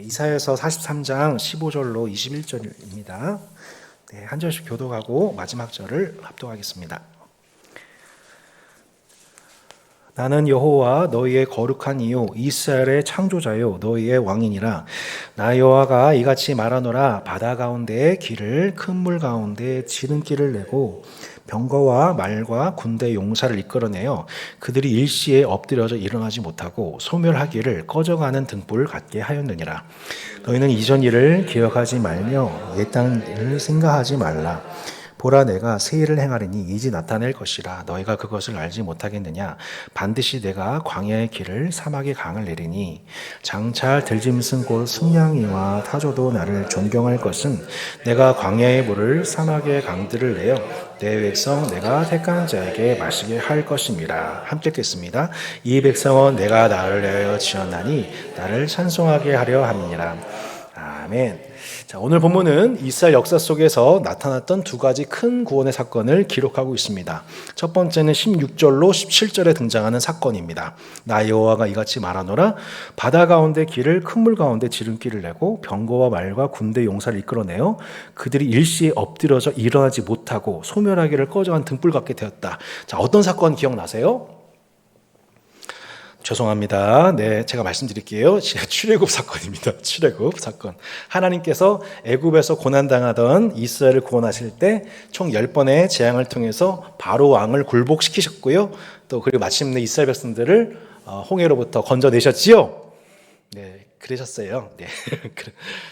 이사야서 43장 15절로 21절입니다. 한 절씩 교독하고 마지막 절을 합독하겠습니다. 나는 여호와 너희의 거룩한 이요 이스라엘의 창조자요 너희의 왕이니라. 나 여호와가 이같이 말하노라. 바다 가운데의 길을 큰 물 가운데 지름길을 내고 병거와 말과 군대 용사를 이끌어내어 그들이 일시에 엎드려져 일어나지 못하고 소멸하기를 꺼져가는 등불을 갖게 하였느니라. 너희는 이전 일을 기억하지 말며 옛 땅을 생각하지 말라. 보라, 내가 새 일을 행하리니 이제 나타낼 것이라. 너희가 그것을 알지 못하겠느냐? 반드시 내가 광야의 길을 사막의 강을 내리니 장차 들짐승 곧 승냥이와 타조도 나를 존경할 것은 내가 광야의 물을 사막의 강들을 내어 내 백성 내가 택한 자에게 마시게 할 것입니다. 함께 읽겠습니다. 이 백성은 내가 나를 위하여 지었나니 나를 찬송하게 하려 함이니라. 아멘. 자, 오늘 본문은 이스라엘 역사 속에서 나타났던 두 가지 큰 구원의 사건을 기록하고 있습니다. 첫 번째는 16절로 17절에 등장하는 사건입니다. 나 여호와가 이같이 말하노라. 바다 가운데 길을 큰 물 가운데 지름길을 내고 병거와 말과 군대 용사를 이끌어내어 그들이 일시에 엎드려져 일어나지 못하고 소멸하기를 꺼져간 등불 같게 되었다. 자, 어떤 사건 기억나세요? 죄송합니다. 네, 제가 말씀드릴게요. 출애굽 사건입니다. 출애굽 사건. 하나님께서 애굽에서 고난당하던 이스라엘을 구원하실 때 총 10번의 재앙을 통해서 바로 왕을 굴복시키셨고요. 또 그리고 마침내 이스라엘 백성들을 홍해로부터 건져내셨지요. 네, 그러셨어요. 네.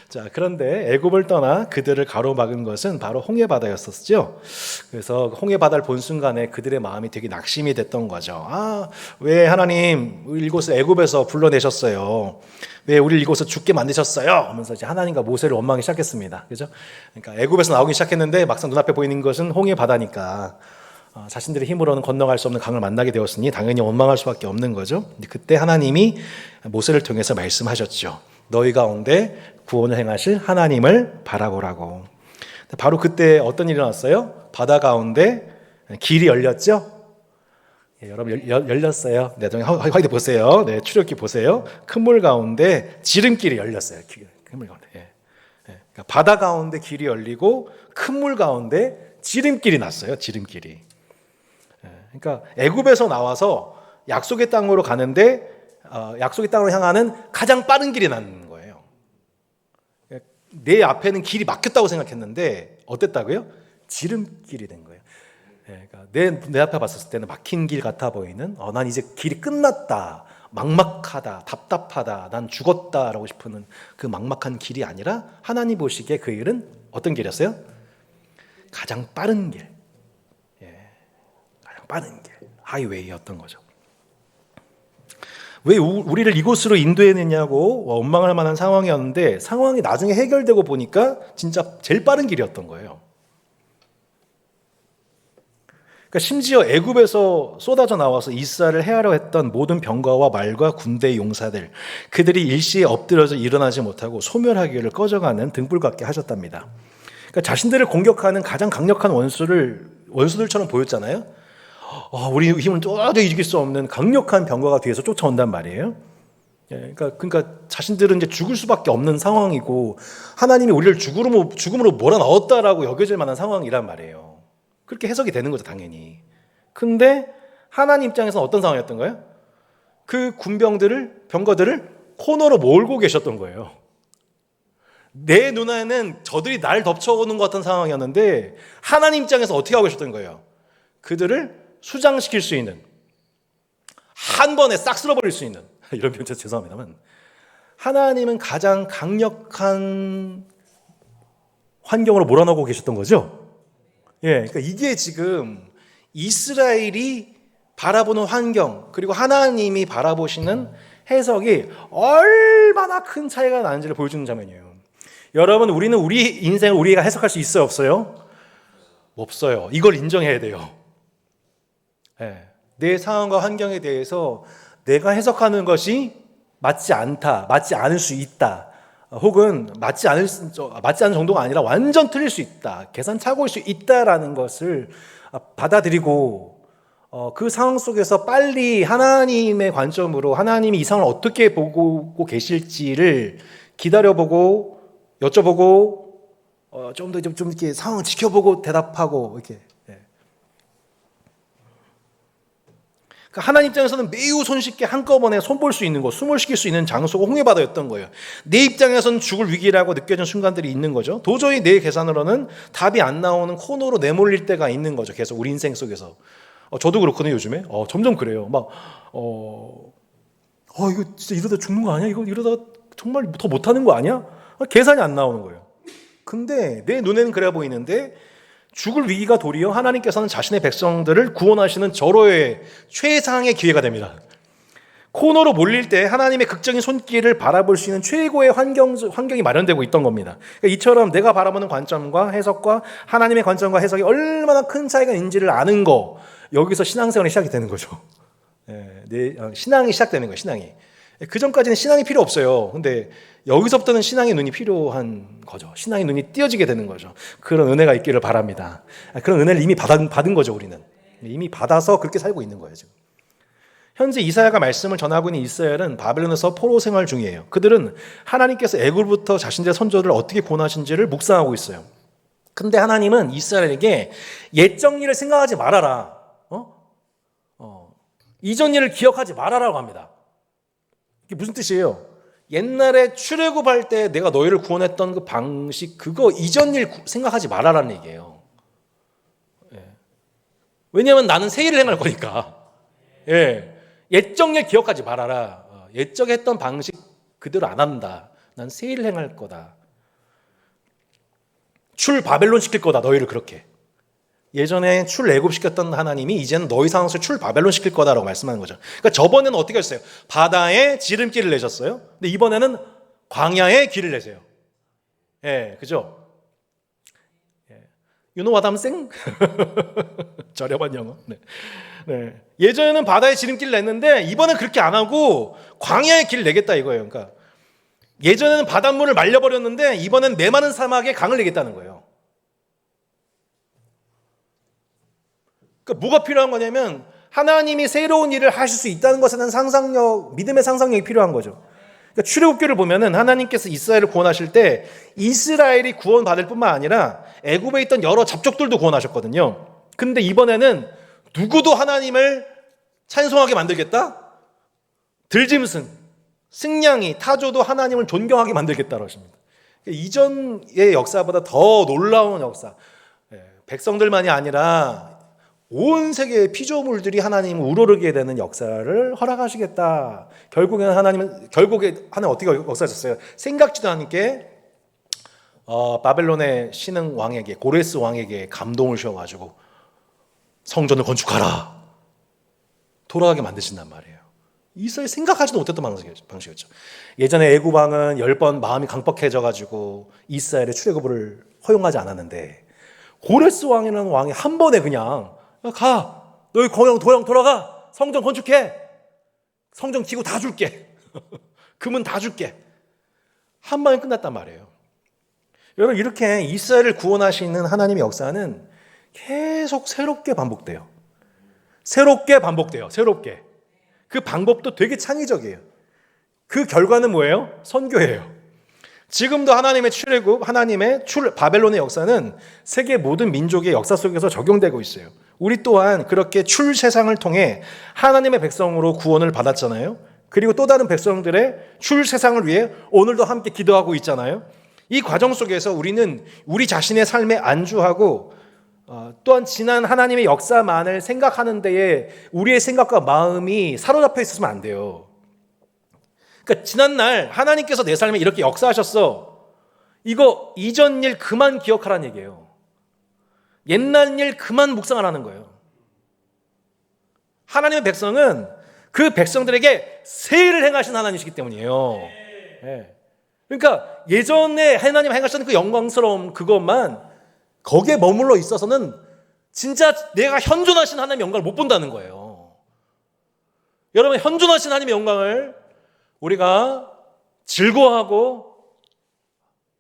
자, 그런데 애굽을 떠나 그들을 가로막은 것은 바로 홍해 바다였었죠. 그래서 홍해 바다를 본 순간에 그들의 마음이 되게 낙심이 됐던 거죠. 아, 왜 하나님 이곳을 애굽에서 불러내셨어요? 왜 우리를 이곳에 죽게 만드셨어요? 하면서 이제 하나님과 모세를 원망하기 시작했습니다. 그죠? 그러니까 애굽에서 나오기 시작했는데 막상 눈앞에 보이는 것은 홍해 바다니까 자신들의 힘으로는 건너갈 수 없는 강을 만나게 되었으니 당연히 원망할 수밖에 없는 거죠. 그때 하나님이 모세를 통해서 말씀하셨죠. 너희 가운데 구원을 행하실 하나님을 바라보라고. 바로 그때 어떤 일이 일어났어요? 바다 가운데 길이 열렸죠. 예, 여러분 열렸어요. 네, 확인해 보세요. 네, 출애굽기 보세요. 큰 물 가운데 지름길이 열렸어요. 큰 물 가운데. 예. 그러니까 바다 가운데 길이 열리고 큰 물 가운데 지름길이 났어요. 지름길이. 그러니까 애굽에서 나와서 약속의 땅으로 가는데 약속의 땅으로 향하는 가장 빠른 길이 나는 거예요. 내 앞에는 길이 막혔다고 생각했는데 어땠다고요? 지름길이 된 거예요. 그러니까 내 앞에 봤을 때는 막힌 길 같아 보이는 난 이제 길이 끝났다, 막막하다, 답답하다, 난 죽었다라고 싶은 그 막막한 길이 아니라 하나님 보시기에 그 길은 어떤 길이었어요? 가장 빠른 길. 빠른 길, 하이웨이였던 거죠. 왜 우리를 이곳으로 인도해냈냐고 원망할 만한 상황이었는데 상황이 나중에 해결되고 보니까 진짜 제일 빠른 길이었던 거예요. 그러니까 심지어 애굽에서 쏟아져 나와서 이스라엘을 해하려 했던 모든 병거와 말과 군대 용사들, 그들이 일시에 엎드려져 일어나지 못하고 소멸하기를 꺼져가는 등불 같게 하셨답니다. 그러니까 자신들을 공격하는 가장 강력한 원수들처럼 보였잖아요. 우리 힘은 도저히 이길 수 없는 강력한 병거가 뒤에서 쫓아온단 말이에요. 그러니까 자신들은 이제 죽을 수밖에 없는 상황이고 하나님이 우리를 죽음으로 몰아넣었다라고 여겨질 만한 상황이란 말이에요. 그렇게 해석이 되는 거죠, 당연히. 근데 하나님 입장에서는 어떤 상황이었던 거예요? 그 병거들을 코너로 몰고 계셨던 거예요. 내 눈에는 저들이 날 덮쳐오는 것 같은 상황이었는데 하나님 입장에서 어떻게 하고 계셨던 거예요? 그들을 수장시킬 수 있는, 한 번에 싹 쓸어버릴 수 있는, 이런 표현 죄송합니다만, 하나님은 가장 강력한 환경으로 몰아넣고 계셨던 거죠. 그러니까 이게 지금 이스라엘이 바라보는 환경, 그리고 하나님이 바라보시는 해석이 얼마나 큰 차이가 나는지를 보여주는 장면이에요. 여러분, 우리는 우리 인생을 우리가 해석할 수 있어요, 없어요? 없어요. 이걸 인정해야 돼요. 내 상황과 환경에 대해서 내가 해석하는 것이 맞지 않다, 맞지 않을 수 있다, 혹은 맞지 않은 정도가 아니라 완전 틀릴 수 있다, 계산착오일 수 있다라는 것을 받아들이고 그 상황 속에서 빨리 하나님의 관점으로 하나님이 이 상황을 어떻게 보고 계실지를 기다려보고 여쭤보고 좀 더 좀 이렇게 상황을 지켜보고 대답하고 이렇게. 그러니까 하나님 입장에서는 매우 손쉽게 한꺼번에 손볼 수 있는 곳, 숨을 쉬길 수 있는 장소가 홍해바다였던 거예요. 내 입장에서는 죽을 위기라고 느껴진 순간들이 있는 거죠. 도저히 내 계산으로는 답이 안 나오는 코너로 내몰릴 때가 있는 거죠. 계속 우리 인생 속에서. 저도 그렇거든요, 요즘에. 점점 그래요. 이거 진짜 이러다 죽는 거 아니야? 이거 이러다 정말 더 못하는 거 아니야? 계산이 안 나오는 거예요. 근데 내 눈에는 그래 보이는데 죽을 위기가 도리어 하나님께서는 자신의 백성들을 구원하시는 절호의 최상의 기회가 됩니다. 코너로 몰릴 때 하나님의 극적인 손길을 바라볼 수 있는 최고의 환경이 마련되고 있던 겁니다. 그러니까 이처럼 내가 바라보는 관점과 해석과 하나님의 관점과 해석이 얼마나 큰 차이가 있는지를 아는 거, 여기서 신앙생활이 시작이 되는 거죠. 신앙이 시작되는 거예요. 신앙이. 그 전까지는 신앙이 필요 없어요. 근데 여기서부터는 신앙의 눈이 필요한 거죠. 신앙의 눈이 띄어지게 되는 거죠. 그런 은혜가 있기를 바랍니다. 그런 은혜를 이미 받은 거죠. 우리는 이미 받아서 그렇게 살고 있는 거예요. 지금 현재 이사야가 말씀을 전하고 있는 이스라엘은 바벨론에서 포로 생활 중이에요. 그들은 하나님께서 애굽부터 자신들의 선조들을 어떻게 구원하신지를 묵상하고 있어요. 근데 하나님은 이스라엘에게 옛적 일을 생각하지 말아라. 이전 일을 기억하지 말아라고 합니다. 이게 무슨 뜻이에요? 옛날에 출애굽할 때 내가 너희를 구원했던 그 방식, 그거 이전 일 생각하지 말아라는 얘기예요. 왜냐하면 나는 새 일을 행할 거니까. 옛적 일 기억하지 말아라. 옛적 했던 방식 그대로 안 한다. 난 새 일을 행할 거다. 출 바벨론 시킬 거다. 너희를 그렇게. 예전에 출애굽 시켰던 하나님이 이제는 너희 상황에서 출 바벨론 시킬 거다라고 말씀하는 거죠. 그러니까 저번에는 어떻게 했어요? 바다에 지름길을 내셨어요. 근데 이번에는 광야에 길을 내세요. 그죠? You know what I'm saying? 저렴한 영어. 네. 예전에는 바다에 지름길을 냈는데 이번엔 그렇게 안 하고 광야에 길을 내겠다 이거예요. 그러니까 예전에는 바닷물을 말려버렸는데 이번엔 메마른 사막에 강을 내겠다는 거예요. 그러니까 뭐가 필요한 거냐면 하나님이 새로운 일을 하실 수 있다는 것에는 상상력, 믿음의 상상력이 필요한 거죠. 그러니까 출애굽기를 보면은 하나님께서 이스라엘을 구원하실 때 이스라엘이 구원받을 뿐만 아니라 애굽에 있던 여러 잡족들도 구원하셨거든요. 근데 이번에는 누구도 하나님을 찬송하게 만들겠다? 들짐승, 승냥이, 타조도 하나님을 존경하게 만들겠다고 하십니다. 이전의 역사보다 더 놀라운 역사. 백성들만이 아니라 온 세계의 피조물들이 하나님을 우러르게 되는 역사를 허락하시겠다. 결국에 하나님 어떻게 역사하셨어요? 생각지도 않게 바벨론의 신흥 왕에게, 고레스 왕에게 감동을 주셔가지고 성전을 건축하라. 돌아가게 만드신단 말이에요. 이스라엘 생각하지도 못했던 방식이었죠. 예전에 애굽 왕은 10번 마음이 강박해져가지고 이스라엘의 출애굽을 허용하지 않았는데 고레스 왕이라는 왕이 한 번에 그냥 가, 너희 고향 돌아가, 성전 건축해, 성전 기구 다 줄게, 금은 다 줄게. 한 방에 끝났단 말이에요. 여러분, 이렇게 이스라엘을 구원하시는 하나님의 역사는 계속 새롭게 반복돼요. 새롭게. 그 방법도 되게 창의적이에요. 그 결과는 뭐예요? 선교예요. 지금도 하나님의 출애굽, 하나님의 바벨론의 역사는 세계 모든 민족의 역사 속에서 적용되고 있어요. 우리 또한 그렇게 출세상을 통해 하나님의 백성으로 구원을 받았잖아요. 그리고 또 다른 백성들의 출세상을 위해 오늘도 함께 기도하고 있잖아요. 이 과정 속에서 우리는 우리 자신의 삶에 안주하고 또한 지난 하나님의 역사만을 생각하는 데에 우리의 생각과 마음이 사로잡혀 있으면 안 돼요. 그러니까 지난날 하나님께서 내 삶에 이렇게 역사하셨어. 이거 이전 일 그만 기억하라는 얘기예요. 옛날 일 그만 묵상하라는 거예요. 하나님의 백성은 그 백성들에게 새 일을 행하신 하나님이시기 때문이에요. 그러니까 예전에 하나님 행하셨던 그 영광스러움 그것만 거기에 머물러 있어서는 진짜 내가 현존하신 하나님의 영광을 못 본다는 거예요. 여러분, 현존하신 하나님의 영광을 우리가 즐거워하고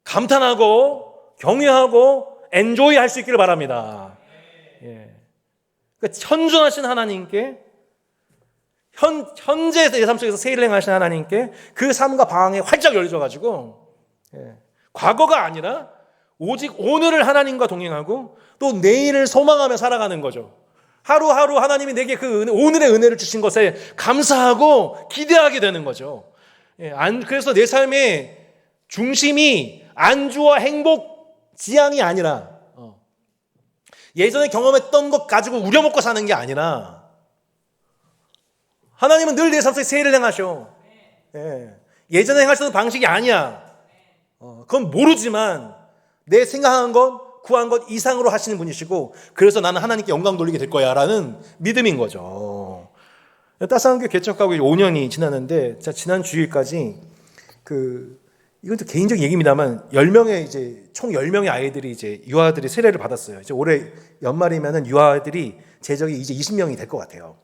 감탄하고 경외하고 엔조이 할 수 있기를 바랍니다. 그러니까 현존하신 하나님께 현재 내 삶 속에서 새 일을 행하신 하나님께 그 삶과 방에 활짝 열려가지고 과거가 아니라 오직 오늘을 하나님과 동행하고 또 내일을 소망하며 살아가는 거죠. 하루하루 하나님이 내게 그 오늘의 은혜를 주신 것에 감사하고 기대하게 되는 거죠. 그래서 내 삶의 중심이 안주와 행복, 지향이 아니라 예전에 경험했던 것 가지고 우려먹고 사는 게 아니라 하나님은 늘 내 삶 속에 새 일을 행하셔. 예전에 행하셨던 방식이 아니야. 그건 모르지만 내 생각한 것, 구한 것 이상으로 하시는 분이시고 그래서 나는 하나님께 영광 돌리게 될 거야 라는 믿음인 거죠. 따스한 교회 개척하고 5년이 지났는데 지난 주일까지 이건 또 개인적인 얘기입니다만 10명의 이제 총 10명의 아이들이 이제 유아들이 세례를 받았어요. 이제 올해 연말이면은 유아들이 제적이 이제 20명이 될 것 같아요.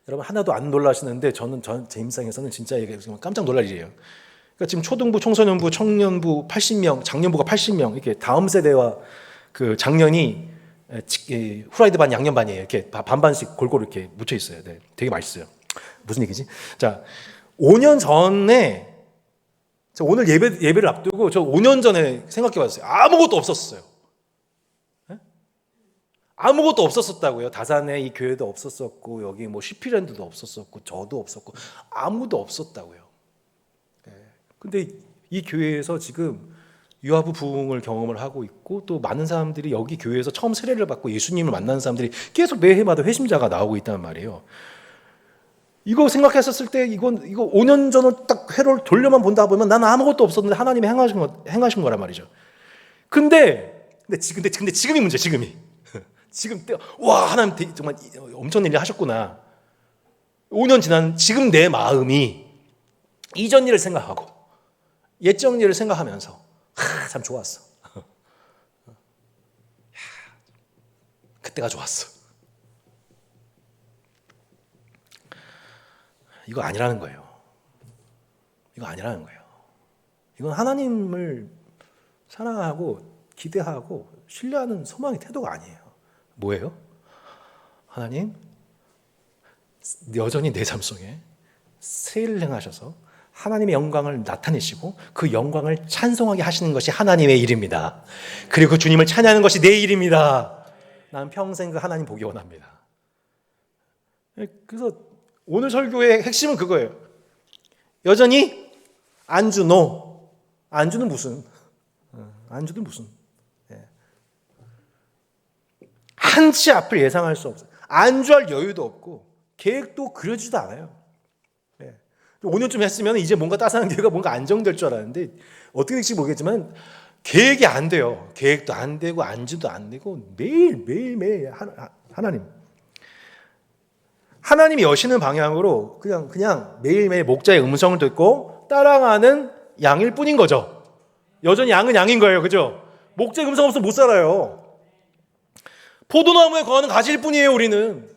여러분 하나도 안 놀라시는데 제 임상에서는 진짜 이게 깜짝 놀랄 일이에요. 그러니까 지금 초등부, 청소년부, 청년부 80명, 작년부가 80명 이렇게 다음 세대와 그 작년이 후라이드 반, 양념 반이에요. 이렇게 반반씩 골고루 이렇게 묻혀 있어요. 되게 맛있어요. 무슨 얘기지? 자, 5년 전에 오늘 예배를 앞두고 저 5년 전에 생각해봤어요. 아무것도 없었어요. 아무것도 없었었다고요. 다산에 이 교회도 없었었고 여기 뭐 시피랜드도 없었었고 저도 없었고 아무도 없었다고요. 근데 이 교회에서 지금 유아부 부흥을 경험을 하고 있고 또 많은 사람들이 여기 교회에서 처음 세례를 받고 예수님을 만나는 사람들이 계속 매해마다 회심자가 나오고 있단 말이에요. 이거 생각했었을 때 이거 5년 전을 딱 회를 돌려만 본다 보면 나는 아무것도 없었는데 하나님이 행하신 거란 말이죠. 근데 지금이 문제. 지금 와 하나님 정말 엄청난 일을 하셨구나. 5년 지난 지금 내 마음이 이전 일을 생각하고 옛적 일을 생각하면서 참 좋았어. 그때가 좋았어. 이거 아니라는 거예요. 이건 하나님을 사랑하고 기대하고 신뢰하는 소망의 태도가 아니에요. 뭐예요? 하나님 여전히 내 삶 속에 새 일을 행하셔서 하나님의 영광을 나타내시고 그 영광을 찬송하게 하시는 것이 하나님의 일입니다. 그리고 주님을 찬양하는 것이 내 일입니다. 난 평생 그 하나님 보기 원합니다. 그래서 오늘 설교의 핵심은 그거예요. 여전히 안주는 무슨 한치 앞을 예상할 수 없어요. 안주할 여유도 없고 계획도 그려지도 않아요. 5년쯤 했으면 이제 뭔가 따스한 교회가 뭔가 안정될 줄 알았는데 어떻게 될지 모르겠지만 계획이 안 돼요. 계획도 안 되고 안주도 안 되고 매일 하나님이 여시는 방향으로 그냥 매일매일 목자의 음성을 듣고 따라가는 양일 뿐인 거죠. 여전히 양은 양인 거예요. 그죠? 목자의 음성 없으면 못 살아요. 포도나무에 거하는 가지일 뿐이에요. 우리는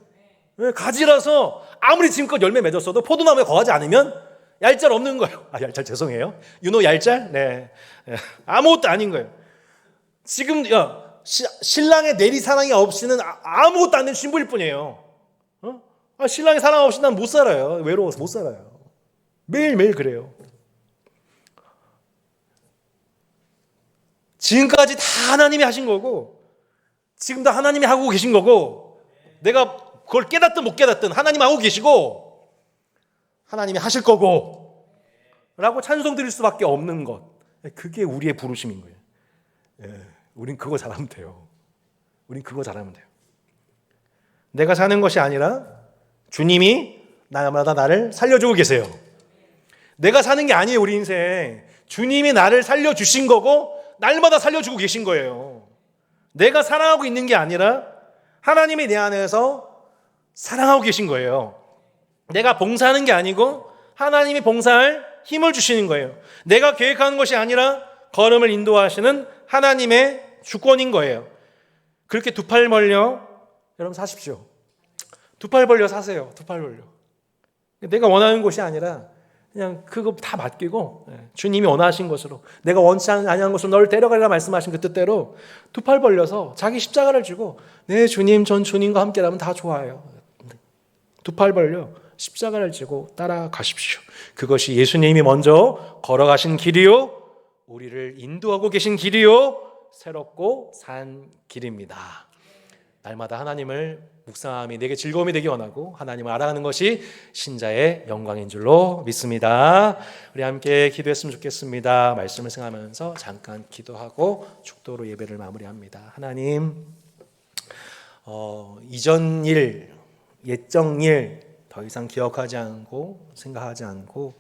가지라서 아무리 지금껏 열매 맺었어도 포도나무에 거하지 않으면 얄짤 없는 거예요. 얄짤 죄송해요. 얄짤? 네. 아무것도 아닌 거예요. 지금 신랑의 내리사랑이 없이는 아무것도 안 된 신부일 뿐이에요. 신랑의 사랑 없이 난 못 살아요. 외로워서 못 살아요. 매일매일 그래요. 지금까지 다 하나님이 하신 거고 지금도 하나님이 하고 계신 거고 내가 그걸 깨닫든 못 깨닫든 하나님 하고 계시고 하나님이 하실 거고 라고 찬송 드릴 수밖에 없는 것. 그게 우리의 부르심인 거예요. 우린 그거 잘하면 돼요. 내가 사는 것이 아니라 주님이 날마다 나를 살려주고 계세요. 내가 사는 게 아니에요. 우리 인생. 주님이 나를 살려주신 거고 날마다 살려주고 계신 거예요. 내가 사랑하고 있는 게 아니라 하나님이 내 안에서 사랑하고 계신 거예요. 내가 봉사하는 게 아니고 하나님이 봉사할 힘을 주시는 거예요. 내가 계획하는 것이 아니라 걸음을 인도하시는 하나님의 주권인 거예요. 그렇게 두 팔 벌려 여러분 사십시오. 두 팔 벌려 사세요. 두 팔 벌려. 내가 원하는 것이 아니라 그냥 그거 다 맡기고 주님이 원하신 것으로 내가 원치 않는 것으로 너를 데려가리라 말씀하신 그 뜻대로 두 팔 벌려서 자기 십자가를 지고 네 주님 전 주님과 함께라면 다 좋아요. 두 팔 벌려 십자가를 지고 따라가십시오. 그것이 예수님이 먼저 걸어가신 길이요, 우리를 인도하고 계신 길이요, 새롭고 산 길입니다. 날마다 하나님을 묵상함이 내게 즐거움이 되기 원하고 하나님을 알아가는 것이 신자의 영광인 줄로 믿습니다. 우리 함께 기도했으면 좋겠습니다. 말씀을 생각하면서 잠깐 기도하고 축도로 예배를 마무리합니다. 하나님, 이전 일, 옛적 일 더 이상 기억하지 않고 생각하지 않고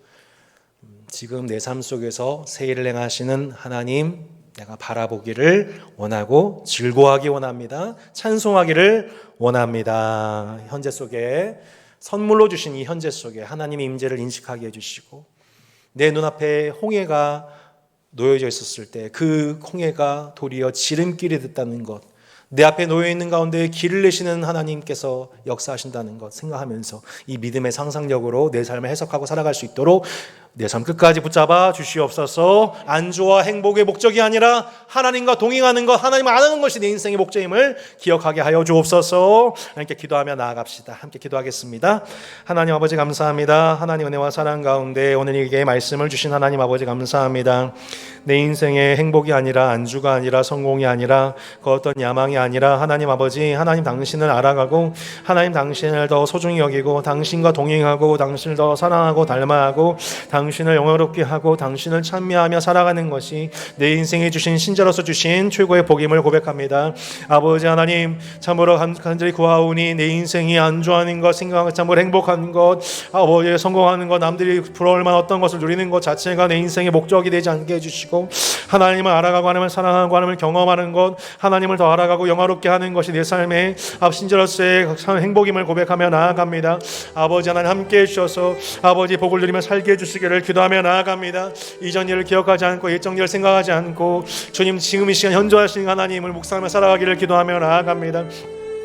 지금 내 삶 속에서 새 일을 행하시는 하나님, 내가 바라보기를 원하고 즐거워하기 원합니다. 찬송하기를 원합니다. 현재 속에 선물로 주신 이 현재 속에 하나님의 임재를 인식하게 해주시고 내 눈앞에 홍해가 놓여져 있었을 때 그 홍해가 도리어 지름길이 됐다는 것, 내 앞에 놓여있는 가운데 길을 내시는 하나님께서 역사하신다는 것 생각하면서 이 믿음의 상상력으로 내 삶을 해석하고 살아갈 수 있도록 내 삶 끝까지 붙잡아 주시옵소서. 안주와 행복의 목적이 아니라 하나님과 동행하는 것, 하나님을 아는 것이 내 인생의 목적임을 기억하게 하여 주옵소서. 함께 기도하며 나아갑시다. 함께 기도하겠습니다. 하나님 아버지 감사합니다. 하나님 은혜와 사랑 가운데 오늘에게 말씀을 주신 하나님 아버지 감사합니다. 내 인생의 행복이 아니라 안주가 아니라 성공이 아니라 그 어떤 야망이 아니라 하나님 아버지, 하나님 당신을 알아가고 하나님 당신을 더 소중히 여기고 당신과 동행하고 당신을 더 사랑하고 닮아가고 당신을 영화롭게 하고 당신을 찬미하며 살아가는 것이 내 인생에 주신 신자로서 주신 최고의 복임을 고백합니다. 아버지 하나님, 참으로 간절히 구하오니 내 인생이 안주하는 것, 생각하고 참으로 행복한 것, 아버지 성공하는 것, 남들이 부러울 만한 어떤 것을 누리는 것 자체가 내 인생의 목적이 되지 않게 해주시고 하나님을 알아가고 하나님을 사랑하고 하나님을 경험하는 것, 하나님을 더 알아가고 영화롭게 하는 것이 내 삶의 신자로서의 행복임을 고백하며 나아갑니다. 아버지 하나님 함께 해주셔서 아버지 복을 누리며 살게 해주시기를 기도하며 나아갑니다. 이전 일을 기억하지 않고 옛적 일을 생각하지 않고 주님 지금 이 시간 현존하시는 하나님을 묵상하며 살아가기를 기도하며 나아갑니다.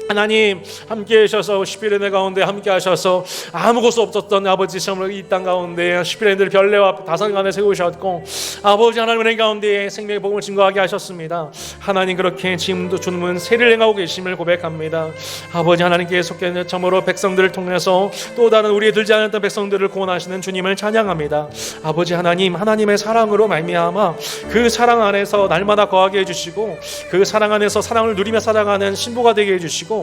하나님 함께 하셔서 시피렌들 가운데 함께 하셔서 아무것도 없었던 아버지 참으로 이 땅 가운데 시피렌들 별내와 다산간에 세우셨고 아버지 하나님 은혜 가운데 생명의 복음을 증거하게 하셨습니다. 하나님 그렇게 지금도 주님은 세를 행하고 계심을 고백합니다. 아버지 하나님께서 참으로 백성들을 통해서 또 다른 우리의 들지 않았던 백성들을 구원하시는 주님을 찬양합니다. 아버지 하나님, 하나님의 사랑으로 말미암아 그 사랑 안에서 날마다 거하게 해주시고 그 사랑 안에서 사랑을 누리며 살아가는 신부가 되게 해주시고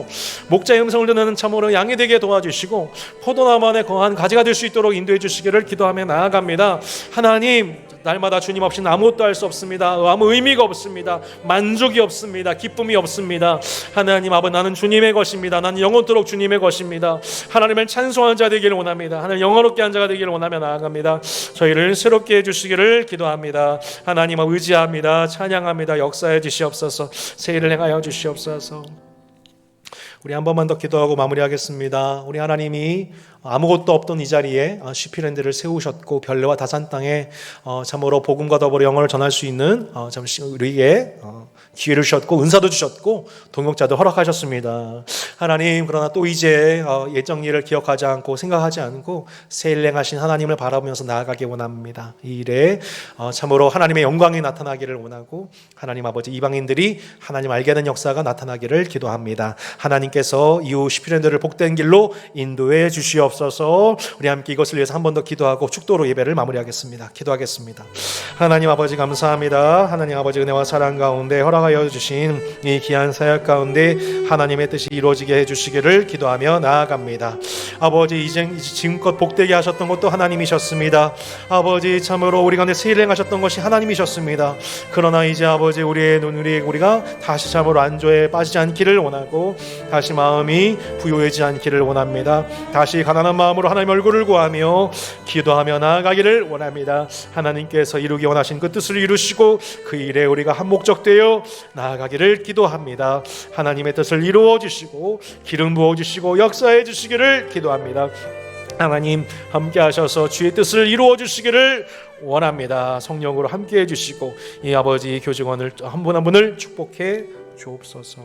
목자의 음성을 듣는 참으로 양이 되게 도와주시고 포도나무 안에 거한 가지가 될 수 있도록 인도해 주시기를 기도하며 나아갑니다. 하나님, 날마다 주님 없이는 아무것도 할 수 없습니다. 아무 의미가 없습니다. 만족이 없습니다. 기쁨이 없습니다. 하나님 아버지, 나는 주님의 것입니다. 나는 영원토록 주님의 것입니다. 하나님을 찬송하는 자 되기를 원합니다. 하나님 영화롭게 한 자가 되기를 원하며 나아갑니다. 저희를 새롭게 해주시기를 기도합니다. 하나님 의지합니다. 찬양합니다. 역사해 주시옵소서. 새 일을 행하여 주시옵소서. 우리 한 번만 더 기도하고 마무리하겠습니다. 우리 하나님이 아무것도 없던 이 자리에 시피랜드를 세우셨고 별내와 다산 땅에 참으로 복음과 더불어 영어를 전할 수 있는 우리에게 기회를 주셨고 은사도 주셨고 동역자도 허락하셨습니다. 하나님, 그러나 또 이제 예정 일을 기억하지 않고 생각하지 않고 새 일 행하신 하나님을 바라보면서 나아가기 원합니다. 이 일에 참으로 하나님의 영광이 나타나기를 원하고 하나님 아버지 이방인들이 하나님 알게 하는 역사가 나타나기를 기도합니다. 하나님께서 이후 시피랜드를 복된 길로 인도해 주시옵소서. 우리 함께 이것을 위해서 한 번 더 기도하고 축도로 예배를 마무리하겠습니다. 기도하겠습니다. 하나님 아버지 감사합니다. 하나님 아버지 은혜와 사랑 가운데 허락하여 주신 이 귀한 사역 가운데 하나님의 뜻이 이루어지게 해주시기를 기도하며 나아갑니다. 아버지, 지금껏 복되게 하셨던 것도 하나님이셨습니다. 아버지, 참으로 우리 가운데 새 일을 행하셨던 것이 하나님이셨습니다. 그러나 이제 아버지, 우리가 다시 참으로 안조에 빠지지 않기를 원하고 다시 마음이 부요해지지 않기를 원합니다. 다시 가난한 마음으로 하나님 얼굴을 구하며 기도하며 나아가기를 원합니다. 하나님께서 이루기 원하신 그 뜻을 이루시고 그 일에 우리가 한 목적되어 나아가기를 기도합니다. 하나님의 뜻을 이루어 주시고 기름 부어 주시고 역사해 주시기를 기도합니다. 하나님 함께 하셔서 주의 뜻을 이루어 주시기를 원합니다. 성령으로 함께 해주시고 이 아버지 교직원을 한 분 한 분을 축복해 주옵소서.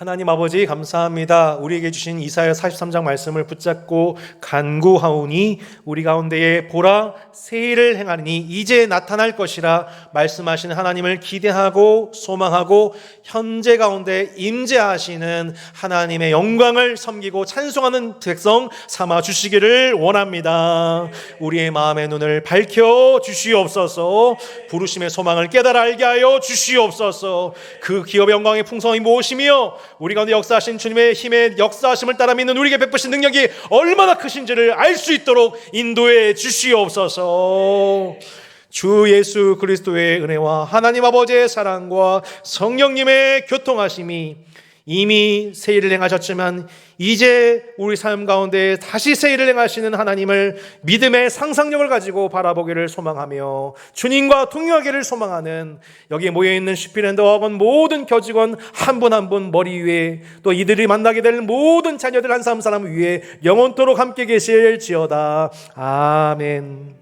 하나님 아버지 감사합니다. 우리에게 주신 이사야 43장 말씀을 붙잡고 간구하오니 우리 가운데에 보라 새 일을 행하리니 이제 나타날 것이라 말씀하신 하나님을 기대하고 소망하고 현재 가운데 임재하시는 하나님의 영광을 섬기고 찬송하는 백성 삼아 주시기를 원합니다. 우리의 마음의 눈을 밝혀 주시옵소서. 부르심의 소망을 깨달아 알게 하여 주시옵소서. 그 기업의 영광의 풍성이 무엇이며 우리 가운데 역사하신 주님의 힘의 역사하심을 따라 믿는 우리에게 베푸신 능력이 얼마나 크신지를 알 수 있도록 인도해 주시옵소서. 주 예수 그리스도의 은혜와 하나님 아버지의 사랑과 성령님의 교통하심이 이미 새 일을 행하셨지만 이제 우리 삶 가운데 다시 새 일을 행하시는 하나님을 믿음의 상상력을 가지고 바라보기를 소망하며 주님과 동행하기를 소망하는 여기에 모여있는 슈피랜드 어학원 모든 교직원 한 분 한 분 머리 위에 또 이들이 만나게 될 모든 자녀들 한 사람 사람 위에 영원토록 함께 계실지어다. 아멘.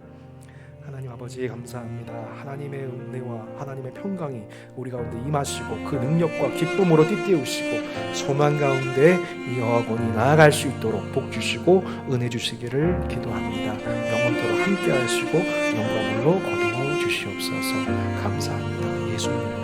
하나님 아버지 감사합니다. 하나님의 은혜와 하나님의 평강이 우리 가운데 임하시고 그 능력과 기쁨으로 띠띠우시고 소망 가운데 이 어학원이 나아갈 수 있도록 복 주시고 은혜 주시기를 기도합니다. 영원토록 함께 하시고 영광으로 거두어 주시옵소서. 감사합니다. 예수님